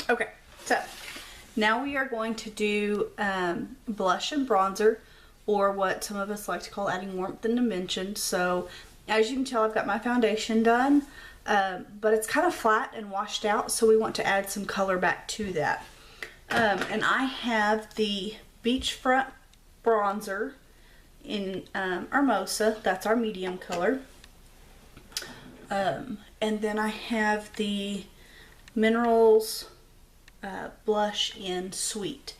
Okay, so now we are going to do blush and bronzer, or what some of us like to call adding warmth and dimension. So as you can tell, I've got my foundation done, but it's kind of flat and washed out, so we want to add some color back to that. And I have the Beachfront bronzer in Hermosa. That's our medium color. And then I have the Minerals blush in Sweet.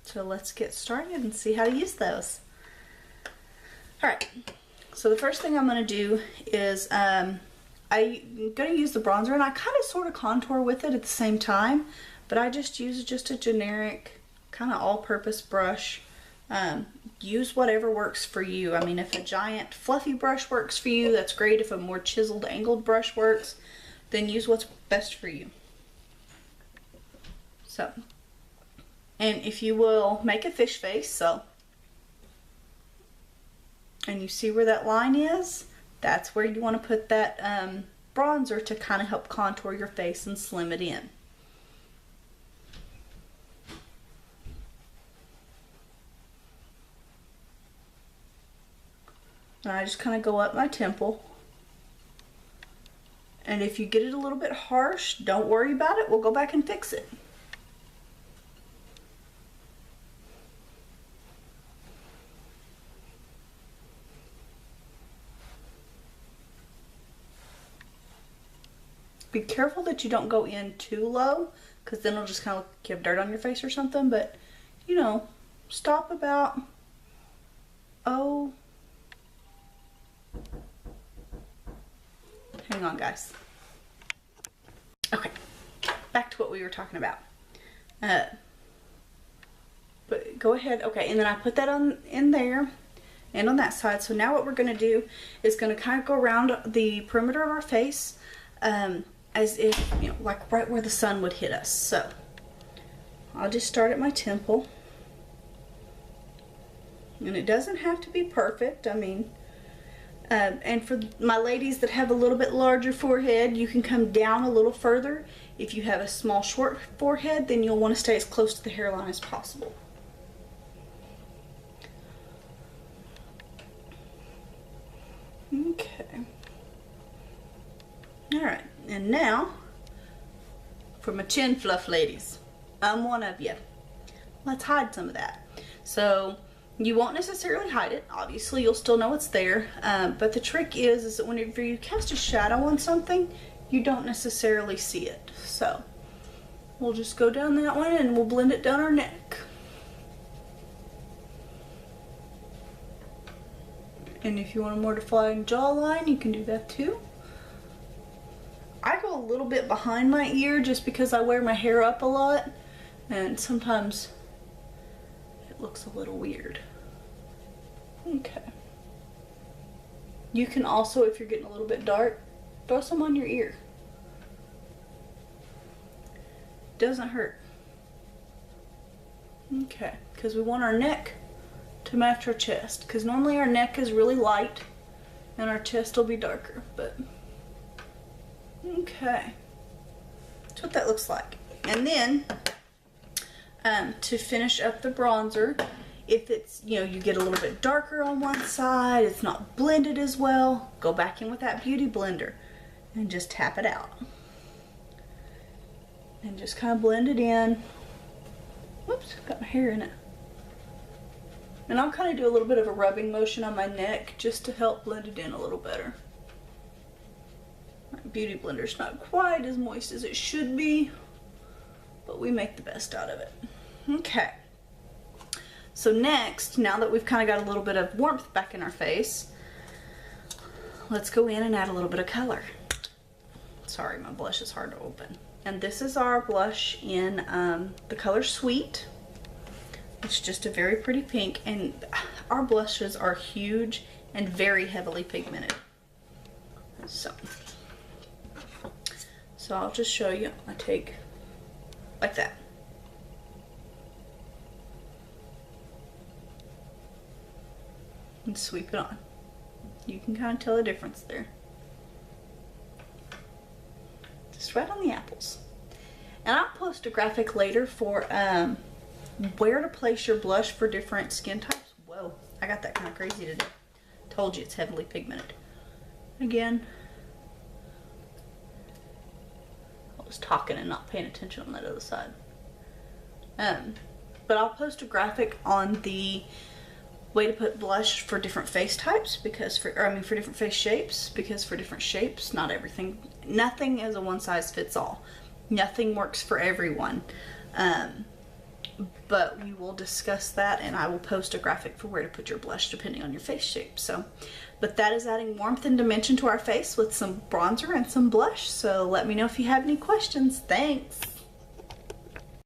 So let's get started and see how to use those. Alright, so the first thing I'm going to do is I'm going to use the bronzer, and I kind of sort of contour with it at the same time, but I just use just a generic kind of all-purpose brush. Use whatever works for you. I mean, if a giant fluffy brush works for you, that's great. If a more chiseled angled brush works, then use what's best for you. So, and if you will make a fish face, so, and you see where that line is, that's where you want to put that bronzer to kind of help contour your face and slim it in. And I just kind of go up my temple. And if you get it a little bit harsh, don't worry about it. We'll go back and fix it. Be careful that you don't go in too low, because then it'll just kind of look like you have dirt on your face or something. But, you know, stop about, hang on, guys. Okay, back to what we were talking about. But go ahead. Okay, and then I put that on in there and on that side. So now what we're going to do is going to kind of go around the perimeter of our face, as if, you know, like right where the sun would hit us. So I'll just start at my temple. And it doesn't have to be perfect. I mean, and for my ladies that have a little bit larger forehead, you can come down a little further. If you have a small, short forehead, then you'll want to stay as close to the hairline as possible. Okay. Alright, and now, for my chin fluff ladies, I'm one of you. Let's hide some of that. So, you won't necessarily hide it. Obviously, you'll still know it's there. But the trick is that whenever you cast a shadow on something, you don't necessarily see it. So, we'll just go down that one and we'll blend it down our neck. And if you want a more defined jawline, you can do that too. I go a little bit behind my ear just because I wear my hair up a lot, and sometimes it looks a little weird. Okay. You can also, if you're getting a little bit dark, throw some on your ear. Doesn't hurt. Okay, because we want our neck to match our chest, because normally our neck is really light and our chest will be darker, but okay, that's what that looks like. And then to finish up the bronzer, if it's, you know, you get a little bit darker on one side, it's not blended as well, go back in with that beauty blender and just tap it out and just kind of blend it in. Whoops, got my hair in it. And I'll kind of do a little bit of a rubbing motion on my neck just to help blend it in a little better. My beauty blender's not quite as moist as it should be, but we make the best out of it. Okay. So next, now that we've kind of got a little bit of warmth back in our face, let's go in and add a little bit of color. Sorry, my blush is hard to open. And this is our blush in the color Sweet. It's just a very pretty pink, and our blushes are huge and very heavily pigmented. So I'll just show you. I take like that. And sweep it on. You can kind of tell the difference there. Just It's right on the apples. And I'll post a graphic later for where to place your blush for different skin types. Whoa, I got that kind of crazy today. Told you it's heavily pigmented. Again, I was talking and not paying attention on that other side. But I'll post a graphic on the way to put blush for different face types, because for different face shapes, because for different shapes, nothing is a one size fits all. Nothing works for everyone. But we will discuss that, and I will post a graphic for where to put your blush depending on your face shape. So, but that is adding warmth and dimension to our face with some bronzer and some blush. So let me know if you have any questions. Thanks.